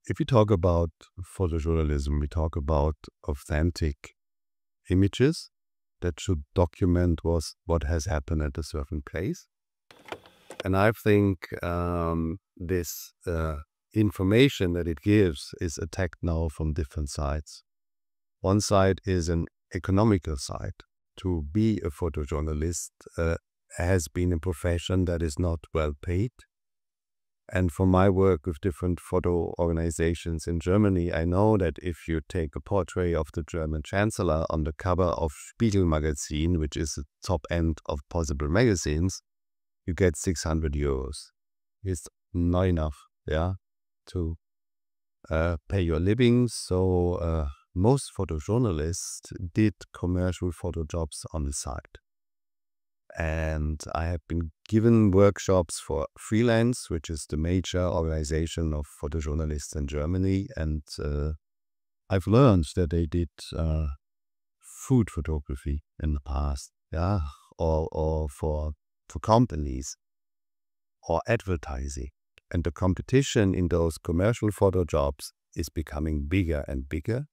If we talk about photojournalism, we talk about authentic images that should document what has happened at a certain place. And I think this information that it gives is attacked now from different sides. One side is an economical side. To be a photojournalist has been a profession that is not well paid. And from my work with different photo organizations in Germany, I know that if you take a portrait of the German Chancellor on the cover of Spiegel magazine, which is the top end of possible magazines, you get 600 euros. It's not enough, to pay your living. So most photojournalists did commercial photo jobs on the side. And I have been given workshops for Freelance, which is the major organization of photojournalists in Germany. And I've learned that they did food photography in the past, or for companies or advertising. And the competition in those commercial photo jobs is becoming bigger and bigger.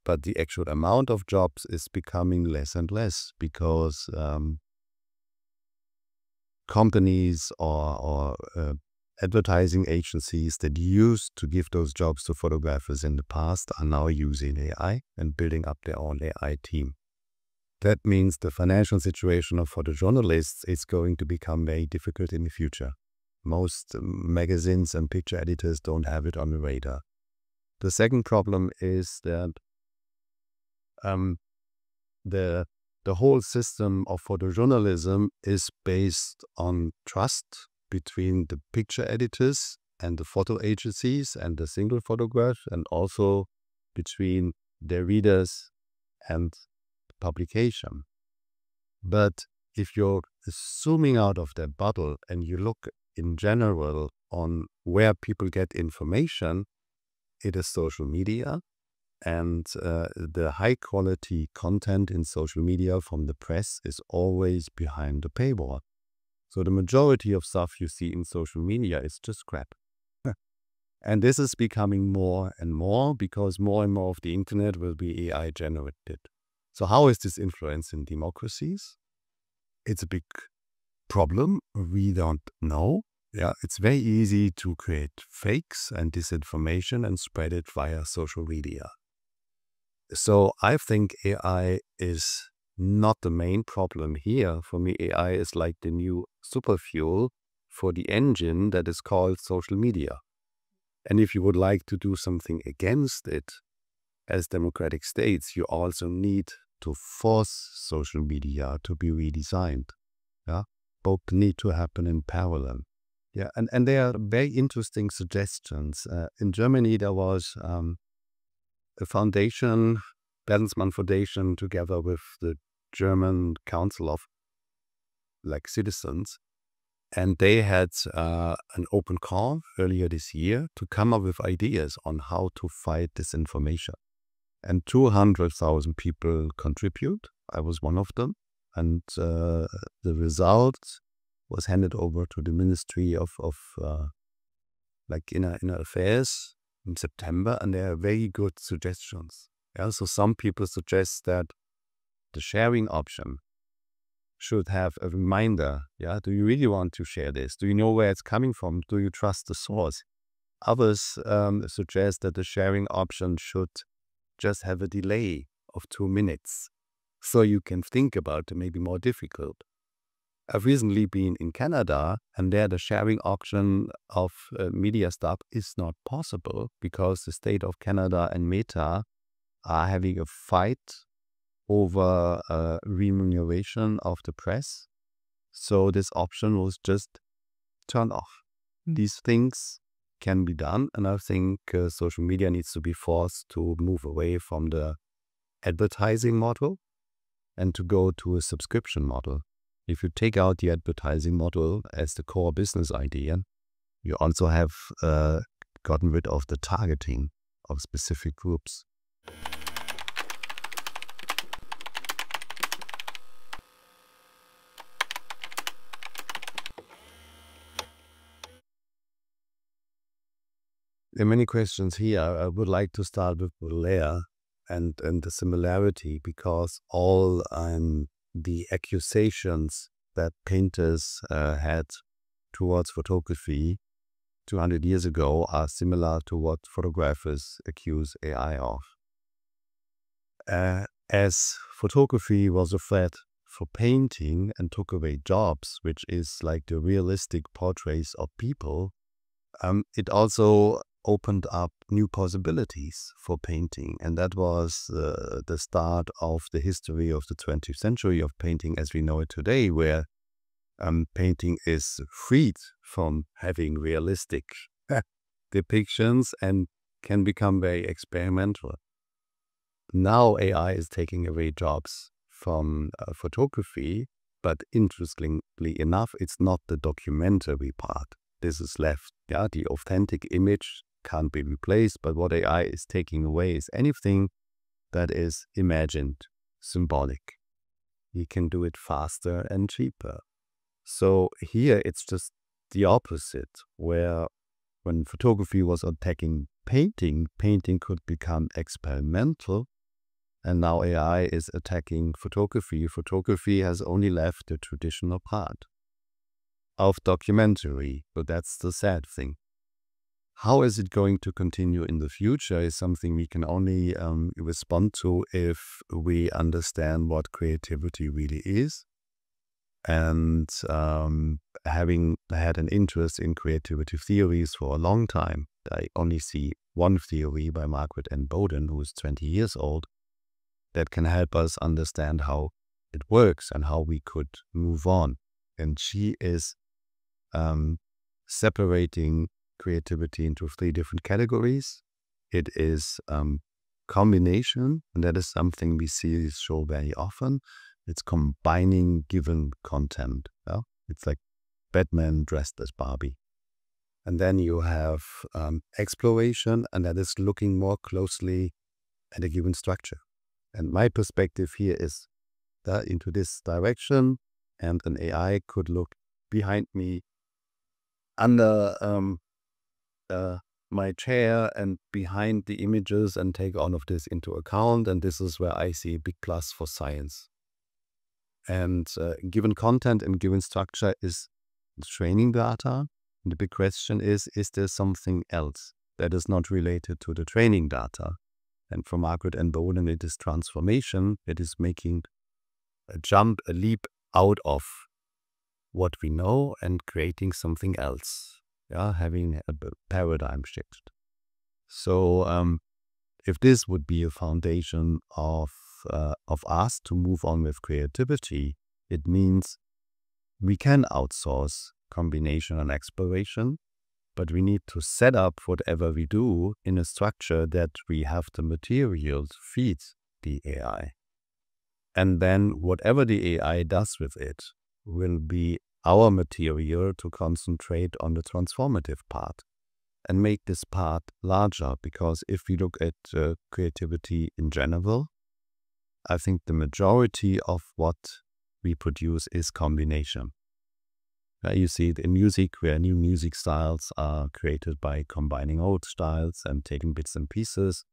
But the actual amount of jobs is becoming less and less because companies or advertising agencies that used to give those jobs to photographers in the past are now using AI and building up their own AI team. That means the financial situation of photojournalists is going to become very difficult in the future. Most magazines and picture editors don't have it on the radar. The second problem is that the whole system of photojournalism is based on trust between the picture editors and the photo agencies and the single photograph, and also between their readers and the publication. But if you're zooming out of that bubble and you look in general on where people get information, it is social media. And the high quality content in social media from the press is always behind the paywall. So the majority of stuff you see in social media is just crap. And this is becoming more and more because more and more of the internet will be AI generated. So how is this influencing democracies? It's a big problem. We don't know. It's very easy to create fakes and disinformation and spread it via social media. So I think AI is not the main problem here. For me, AI is like the new super fuel for the engine that is called social media. And if you would like to do something against it, as democratic states, you also need to force social media to be redesigned. Both need to happen in parallel. And there are very interesting suggestions. In Germany, there was a foundation, Bertelsmann Foundation, together with the German Council of Citizens, and they had an open call earlier this year to come up with ideas on how to fight disinformation. And 200,000 people contribute. I was one of them, and the result was handed over to the Ministry of Inner Affairs in September, and there are very good suggestions. So some people suggest that the sharing option should have a reminder. Do you really want to share this? Do you know where it's coming from? Do you trust the source? Others suggest that the sharing option should just have a delay of 2 minutes so you can think about it, maybe more difficult. I've recently been in Canada, and there the sharing option of media stuff is not possible because the state of Canada and Meta are having a fight over remuneration of the press. So this option was just turned off. These things can be done, and I think social media needs to be forced to move away from the advertising model and to go to a subscription model. If you take out the advertising model as the core business idea, you also have gotten rid of the targeting of specific groups. There are many questions here. I would like to start with Baudelaire and the similarity, because all the accusations that painters had towards photography 200 years ago are similar to what photographers accuse AI of. As photography was a threat for painting and took away jobs, which is like the realistic portraits of people, it also opened up new possibilities for painting. And that was the start of the history of the 20th century of painting as we know it today, where painting is freed from having realistic depictions and can become very experimental. Now AI is taking away jobs from photography, but interestingly enough, it's not the documentary part. This is left. Yeah, the authentic image can't be replaced, but what AI is taking away is anything that is imagined, symbolic. You can do it faster and cheaper. So here it's just the opposite, where when photography was attacking painting, painting could become experimental, and now AI is attacking photography. Photography has only left the traditional part of documentary, but that's the sad thing. How is it going to continue in the future is something we can only respond to if we understand what creativity really is. And having had an interest in creativity theories for a long time, I only see one theory by Margaret N. Bowden, who is 20 years old, that can help us understand how it works and how we could move on. And she is separating creativity into 3 different categories. It is combination, and that is something we see show very often. It's combining given content. Yeah? It's like Batman dressed as Barbie. And then you have exploration, and that is looking more closely at a given structure. And my perspective here is that into this direction, and an AI could look behind me, under my chair and behind the images, and take all of this into account. And this is where I see a big plus for science. And given content and given structure is training data. And the big question is there something else that is not related to the training data? And for Margaret and Bowden, it is transformation. It is making a leap out of what we know and creating something else. Yeah, having a paradigm shift. So if this would be a foundation of us to move on with creativity, it means we can outsource combination and exploration, but we need to set up whatever we do in a structure that we have the materials feed the AI. And then whatever the AI does with it will be our material to concentrate on the transformative part and make this part larger. Because if we look at creativity in general, I think the majority of what we produce is combination. You see it in music, where new music styles are created by combining old styles and taking bits and pieces.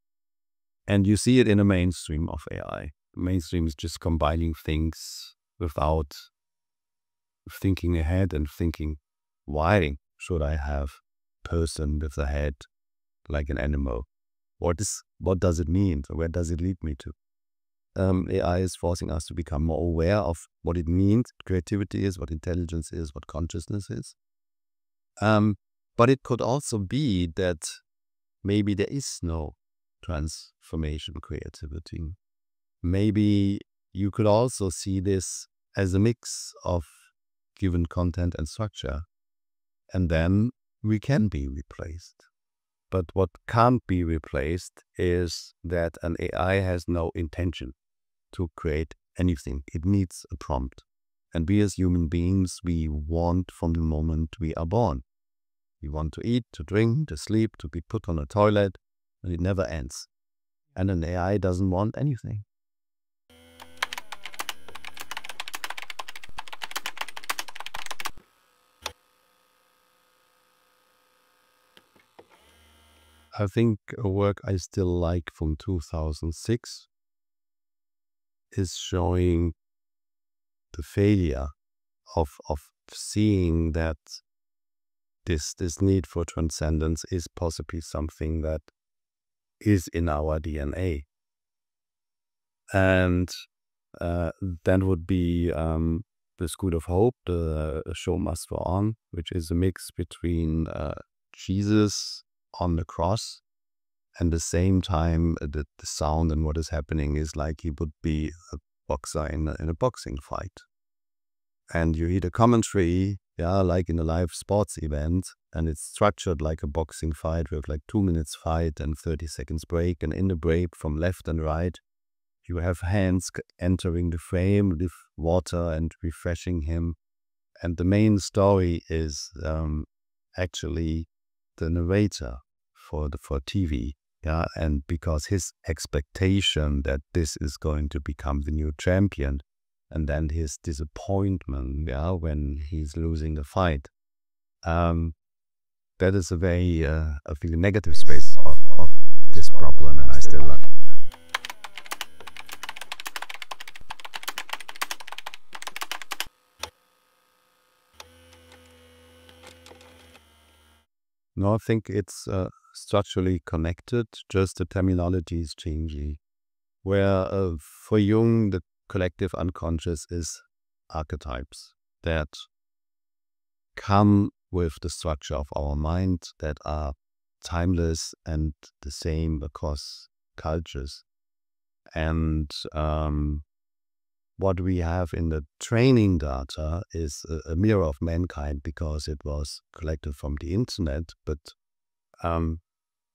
And you see it in the mainstream of AI. Mainstream is just combining things without thinking ahead and thinking, why should I have a person with a head like an animal? What does it mean? Where does it lead me to? AI is forcing us to become more aware of what it means, what creativity is, what intelligence is, what consciousness is. But it could also be that maybe there is no transformation creativity. Maybe you could also see this as a mix of given content and structure, and then we can be replaced. But what can't be replaced is that an AI has no intention to create anything. It needs a prompt. And we as human beings, we want from the moment we are born. We want to eat, to drink, to sleep, to be put on a toilet, and it never ends. And an AI doesn't want anything. I think a work I still like from 2006 is showing the failure of seeing that this need for transcendence is possibly something that is in our DNA. And that would be the School of Hope, the Show Must Go On, which is a mix between Jesus on the cross, and the same time the sound and what is happening is like he would be a boxer in a boxing fight. And you hear the commentary, like in a live sports event, and it's structured like a boxing fight with like 2 minutes fight and 30 seconds break. And in the break from left and right, you have hands entering the frame with water and refreshing him. And the main story is actually the narrator for TV. And because his expectation that this is going to become the new champion, and then his disappointment, when he's losing the fight, that is a very, I think, negative space of this problem, and I still like. No, I think it's structurally connected, just the terminology is changing. Where for Jung, the collective unconscious is archetypes that come with the structure of our mind, that are timeless and the same across cultures. And what we have in the training data is a mirror of mankind because it was collected from the internet, but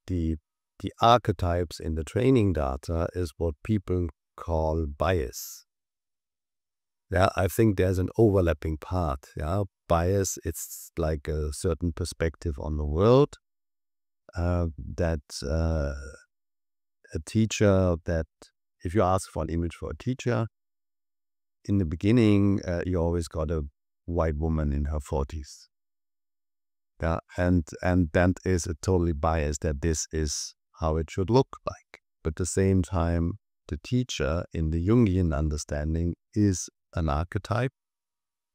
the archetypes in the training data is what people call bias. I think there's an overlapping part. Bias, it's like a certain perspective on the world that a teacher, that if you ask for an image for a teacher, in the beginning, you always got a white woman in her 40s. And that is a totally biased that this is how it should look like. But at the same time, the teacher in the Jungian understanding is an archetype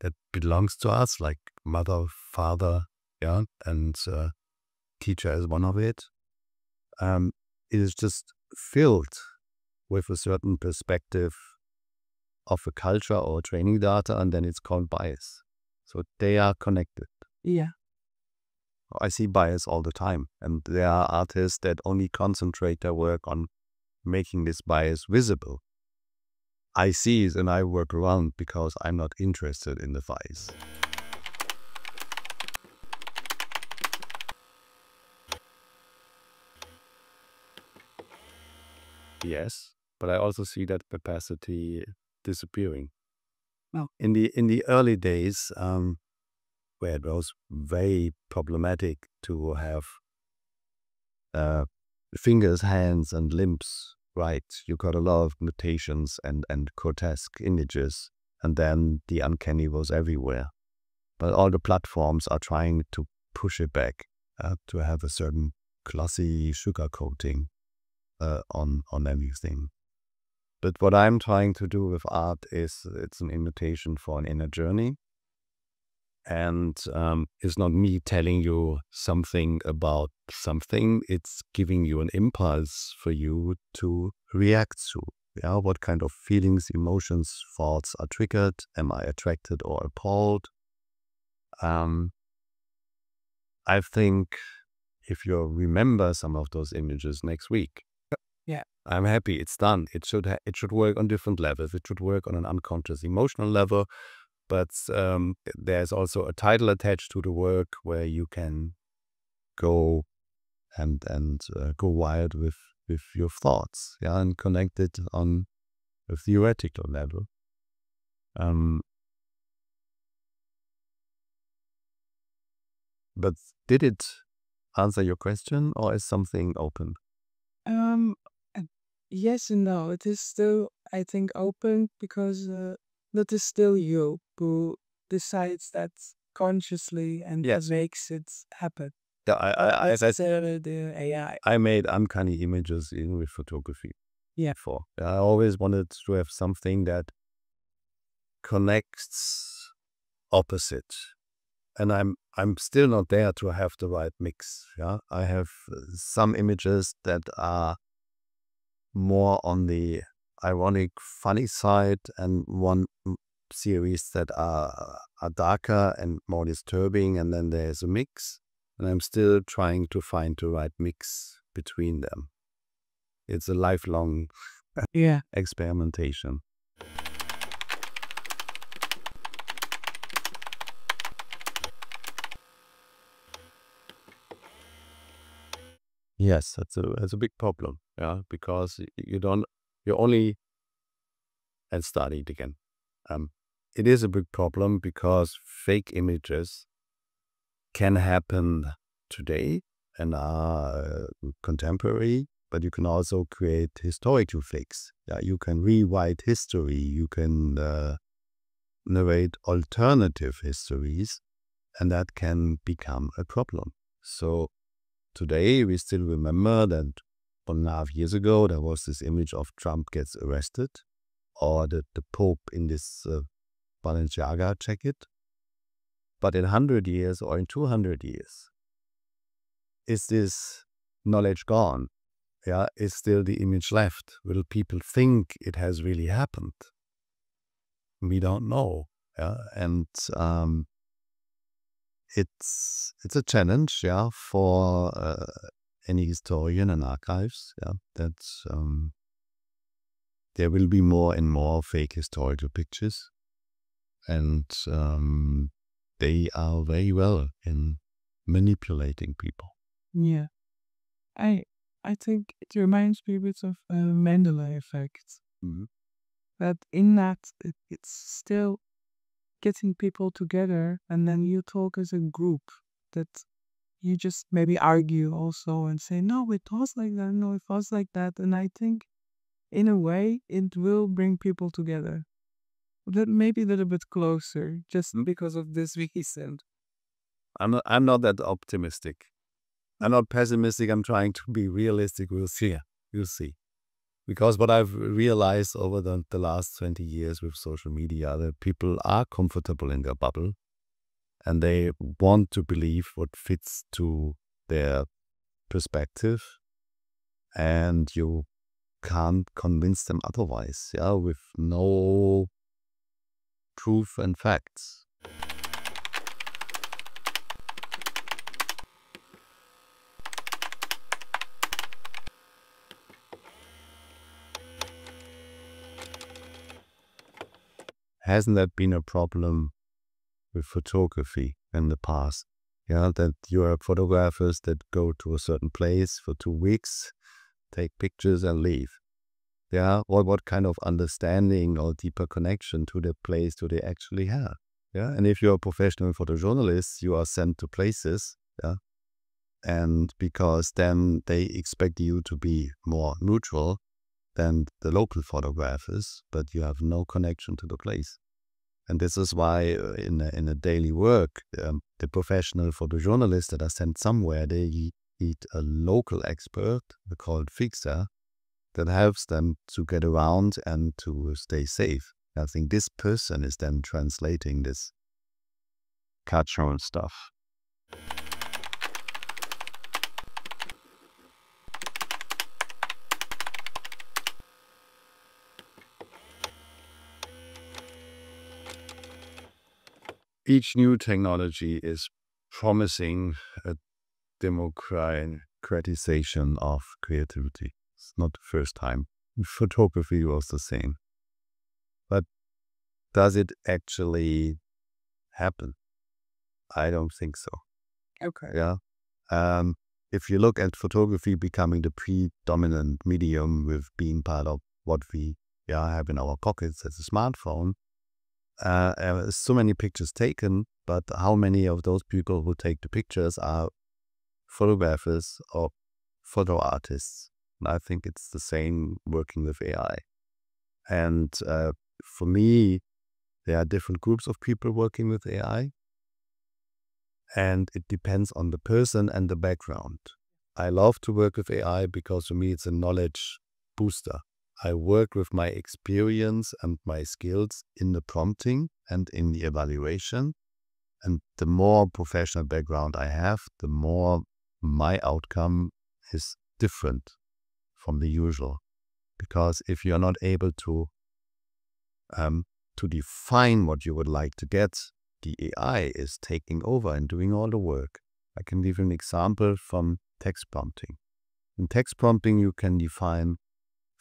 that belongs to us, like mother, father, and teacher is one of it. It is just filled with a certain perspective of a culture or training data, and then it's called bias. So they are connected. Yeah. I see bias all the time, and there are artists that only concentrate their work on making this bias visible. I see it and I work around because I'm not interested in the bias. Yes, but I also see that capacity disappearing. Oh. In the early days, where it was very problematic to have fingers, hands, and limbs right, you got a lot of mutations and grotesque images, and then the uncanny was everywhere. But all the platforms are trying to push it back to have a certain glossy sugar coating on everything. But what I'm trying to do with art is it's an invitation for an inner journey. And it's not me telling you something about something. It's giving you an impulse for you to react to. What kind of feelings, emotions, thoughts are triggered? Am I attracted or appalled? I think if you remember some of those images next week, I'm happy it's done. It should work on different levels. It should work on an unconscious emotional level. But there's also a title attached to the work where you can go and go wild with your thoughts, and connect it on a theoretical level. But did it answer your question, or is something open? Yes and no. It is still, I think, open because that is still you who decides that consciously and Yes. makes it happen. Yeah, the AI. I made uncanny images in with photography. Yeah. Before. I always wanted to have something that connects opposite. And I'm still not there to have the right mix. Yeah, I have some images that are more on the ironic, funny side, and one series that are darker and more disturbing, and then there's a mix. And I'm still trying to find the right mix between them. It's a lifelong Yeah. experimentation. Yes, that's a big problem. Yeah, because you only and study it again. It is a big problem because fake images can happen today and are contemporary, but you can also create historical fakes. Yeah, you can rewrite history. You can narrate alternative histories, and that can become a problem. So today, we still remember that 1.5 years ago, there was this image of Trump gets arrested, or the Pope in this Balenciaga jacket. But in 100 years or in 200 years, is this knowledge gone? Yeah, is still the image left? Will people think it has really happened? We don't know. Yeah, and it's a challenge. Yeah, for any historian and archives. Yeah, that there will be more and more fake historical pictures, and they are very well in manipulating people. Yeah. I I think it reminds me a bit of Mandela effect. Mhm. That in that it's still getting people together, and then you talk as a group. That you just maybe argue also and say, no, it was like that, no, it was like that. And I think in a way it will bring people together. That maybe a little bit closer just Mm. because of this reason. I'm not that optimistic. I'm not pessimistic. I'm trying to be realistic. We'll see. We'll see. Because what I've realized over the last 20 years with social media, that people are comfortable in their bubble and they want to believe what fits to their perspective, and you can't convince them otherwise, yeah, with no proof and facts. Hasn't that been a problem with photography in the past? Yeah, that you are photographers that go to a certain place for 2 weeks, take pictures and leave. Yeah, or what kind of understanding or deeper connection to the place do they actually have? Yeah, and if you're a professional photojournalist, you are sent to places, yeah, and because then they expect you to be more neutral than the local photographers, but you have no connection to the place. And this is why in a daily work, the professional photojournalists that are sent somewhere, they need a local expert called fixer that helps them to get around and to stay safe. I think this person is then translating this cultural stuff. Each new technology is promising a democratization of creativity. It's not the first time. Photography was the same. But does it actually happen? I don't think so. Okay. Yeah. If you look at photography becoming the predominant medium with being part of what we have in our pockets as a smartphone, so many pictures taken, but how many of those people who take the pictures are photographers or photo artists? And I think it's the same working with AI. And for me, there are different groups of people working with AI. And it depends on the person and the background. I love to work with AI because for me it's a knowledge booster. I work with my experience and my skills in the prompting and in the evaluation. And the more professional background I have, the more my outcome is different from the usual. Because if you're not able to define what you would like to get, the AI is taking over and doing all the work. I can give you an example from text prompting. In text prompting, you can define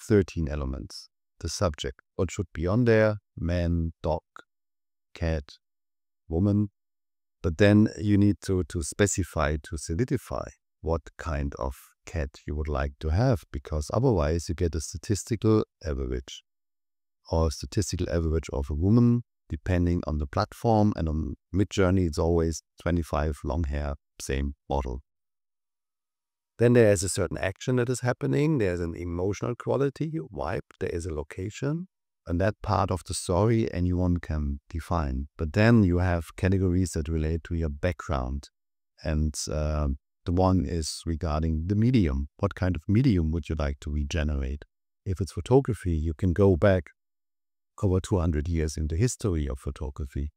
13 elements. The subject, what should be on there, man, dog, cat, woman. But then you need to specify, to solidify what kind of cat you would like to have, because otherwise you get a statistical average or statistical average of a woman, depending on the platform. And on Midjourney, it's always 25 long hair, same model. Then there is a certain action that is happening. There's an emotional quality, vibe. There is a location. And that part of the story anyone can define. But then you have categories that relate to your background. And the one is regarding the medium. What kind of medium would you like to regenerate? If it's photography, you can go back over 200 years in the history of photography.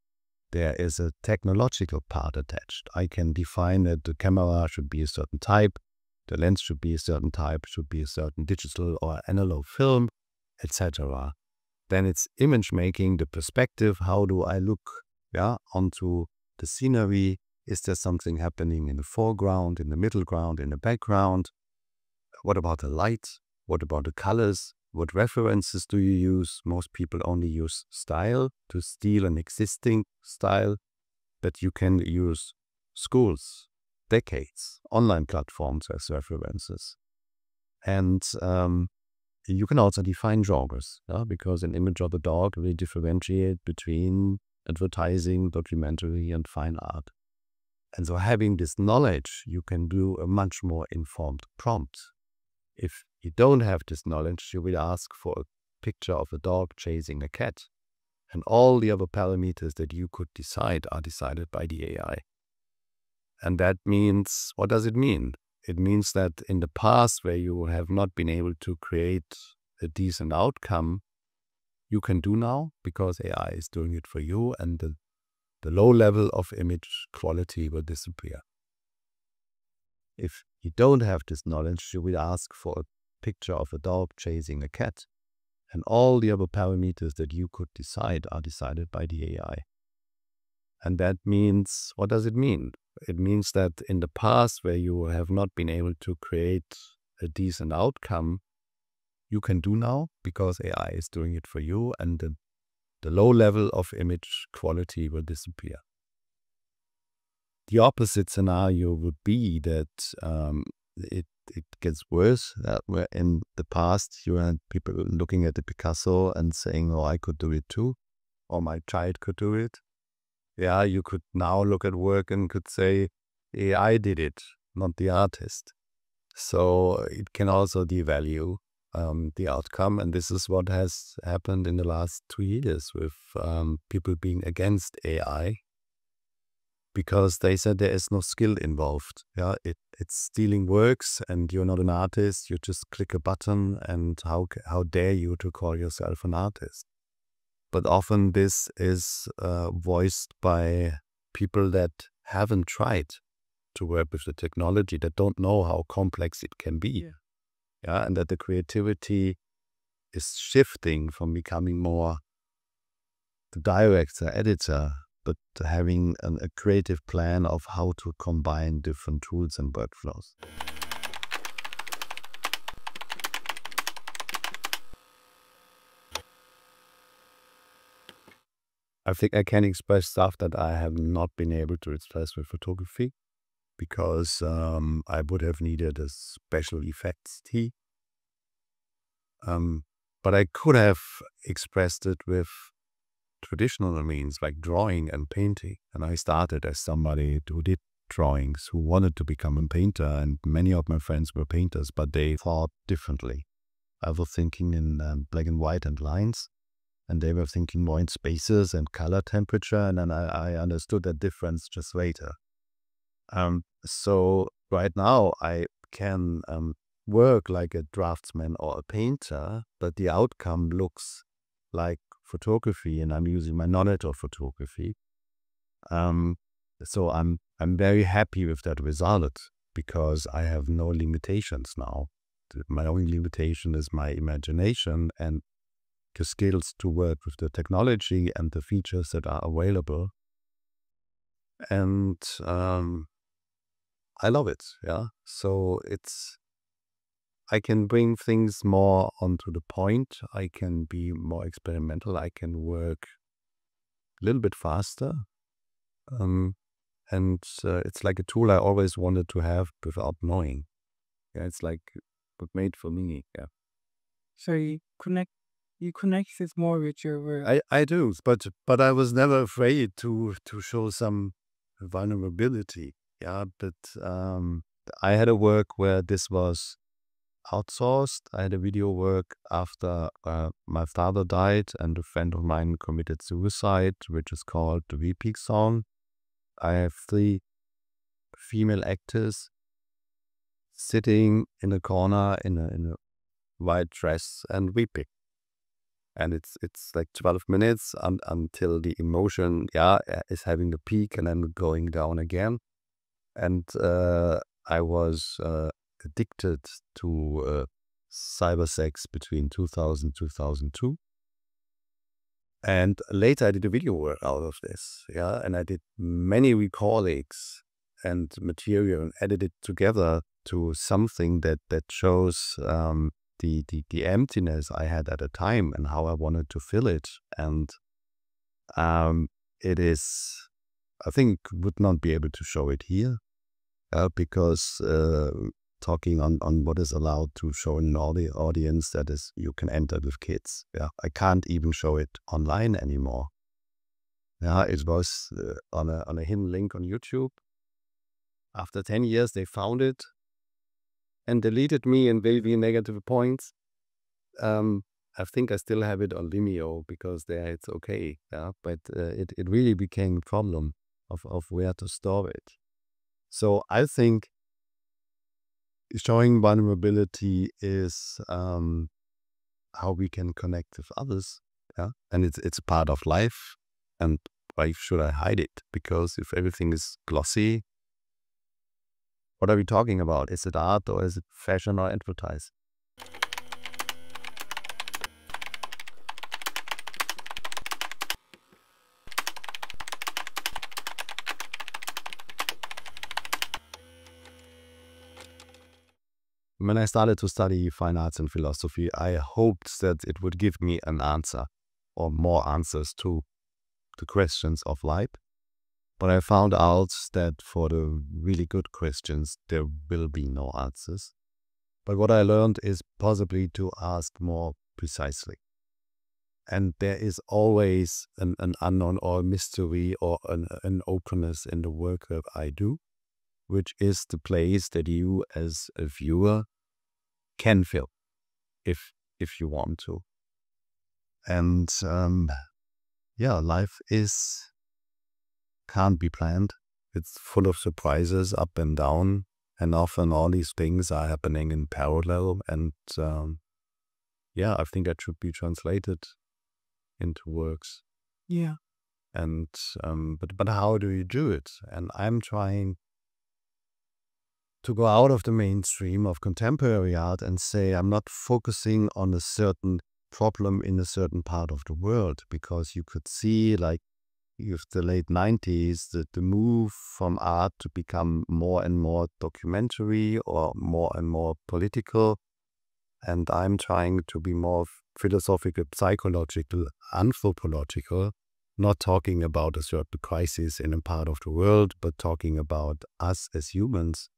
There is a technological part attached. I can define that the camera should be a certain type, the lens should be a certain type, should be a certain digital or analog film, etc. Then it's image making, the perspective. How do I look onto the scenery? Is there something happening in the foreground, in the middle ground, in the background? What about the light? What about the colors? What references do you use? Most people only use style to steal an existing style, but you can use schools, decades, online platforms as references. And you can also define genres, because an image of a dog will differentiate between advertising, documentary, and fine art. And so having this knowledge, you can do a much more informed prompt. If you don't have this knowledge, you will ask for a picture of a dog chasing a cat. And all the other parameters that you could decide are decided by the AI. And that means, what does it mean? It means that in the past where you have not been able to create a decent outcome, you can do now because AI is doing it for you, and the low level of image quality will disappear. If you don't have this knowledge, you will ask for a picture of a dog chasing a cat. And all the other parameters that you could decide are decided by the AI. And that means, what does it mean? It means that in the past where you have not been able to create a decent outcome, you can do now because AI is doing it for you, and the low level of image quality will disappear. The opposite scenario would be that it gets worse. Where in the past you had people looking at the Picasso and saying, "Oh, I could do it too," or "My child could do it." Yeah, you could now look at work and could say, "AI did it, not the artist." So it can also devalue the outcome, and this is what has happened in the last 2 years with people being against AI. Because they said there is no skill involved. Yeah, it's stealing works, and you're not an artist. You just click a button, and how dare you to call yourself an artist? But often this is voiced by people that haven't tried to work with the technology, that don't know how complex it can be. Yeah, and that the creativity is shifting from becoming more the director, editor, but having a creative plan of how to combine different tools and workflows. I think I can express stuff that I have not been able to express with photography, because I would have needed a special effects team. But I could have expressed it with traditional means like drawing and painting. And I started as somebody who did drawings, who wanted to become a painter, and many of my friends were painters, but they thought differently. I was thinking in black and white and lines, and they were thinking more in spaces and color temperature, and then I understood that difference just later. So right now I can work like a draftsman or a painter, but the outcome looks like photography, and I'm using my knowledge of photography. So I'm very happy with that result because I have no limitations now. My only limitation is my imagination and the skills to work with the technology and the features that are available. And I love it. Yeah. So I can bring things more onto the point. I can be more experimental. I can work a little bit faster. And it's like a tool I always wanted to have without knowing. Yeah, it's like made for me. Yeah, So you connect it more with your work. I do, but I was never afraid to show some vulnerability. Yeah, but I had a work where this was outsourced. I had a video work after my father died and a friend of mine committed suicide, which is called the Weeping Song. I have 3 female actors sitting in a corner in a white dress and weeping. And it's like 12 minutes until the emotion, is having a peak and then going down again. And I was addicted to cyber sex between 2000 and 2002. And later I did a video work out of this, and I did many recordings and material and edited together to something that shows the emptiness I had at the time and how I wanted to fill it. And it is, I think, would not be able to show it here because talking on what is allowed to show in the audience, that is, you can enter with kids. Yeah, I can't even show it online anymore. Yeah, it was on a hidden link on YouTube. After 10 years, they found it and deleted me in very negative points. I think I still have it on Vimeo because there it's okay. Yeah, but it really became a problem of where to store it. So I think showing vulnerability is how we can connect with others. Yeah, and it's a part of life. And why should I hide it? Because if everything is glossy, what are we talking about? Is it art or is it fashion or advertising? When I started to study fine arts and philosophy, I hoped that it would give me an answer or more answers to the questions of life. But I found out that for the really good questions, there will be no answers. But what I learned is possibly to ask more precisely. And there is always an unknown or mystery or an openness in the work that I do, which is the place that you as a viewer can fill if you want to. And life can't be planned. It's full of surprises up and down, and often all these things are happening in parallel. And I think that should be translated into works. Yeah. And but how do you do it? And I'm trying to go out of the mainstream of contemporary art and say I'm not focusing on a certain problem in a certain part of the world, because you could see, like, with the late 90s, the move from art to become more and more documentary or more and more political. And I'm trying to be more philosophical, psychological, anthropological, not talking about a certain crisis in a part of the world, but talking about us as humans,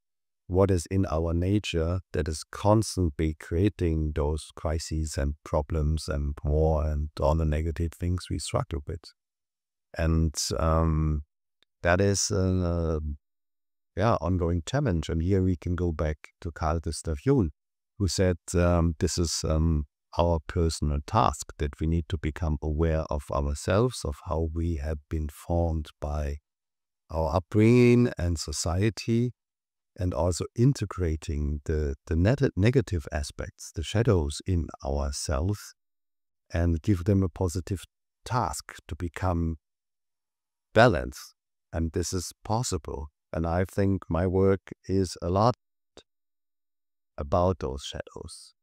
what is in our nature that is constantly creating those crises and problems and war and all the negative things we struggle with. And that is an ongoing challenge. And here we can go back to Carl Gustav Jung, who said this is our personal task, that we need to become aware of ourselves, of how we have been formed by our upbringing and society, and also integrating the negative aspects, the shadows in ourselves, and give them a positive task to become balanced. And this is possible. And I think my work is a lot about those shadows.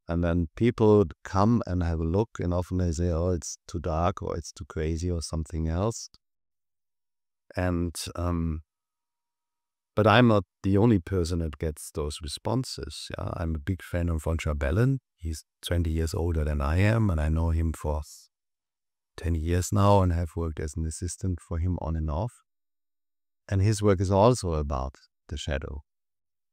And then people come and have a look, and often they say, oh, it's too dark, or it's too crazy, or something else. And but I'm not the only person that gets those responses. Yeah? I'm a big fan of Roger Bellin. He's 20 years older than I am, and I know him for 10 years now and have worked as an assistant for him on and off. And his work is also about the shadow.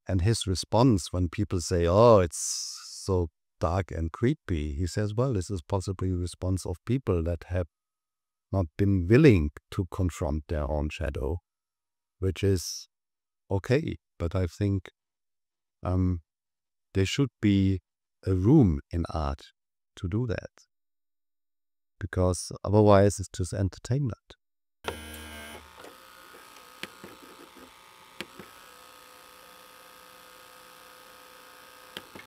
And his response when people say, oh, it's so dark and creepy, he says, well, this is possibly a response of people that have not been willing to confront their own shadow, which is okay. But I think there should be a room in art to do that, because otherwise it's just entertainment.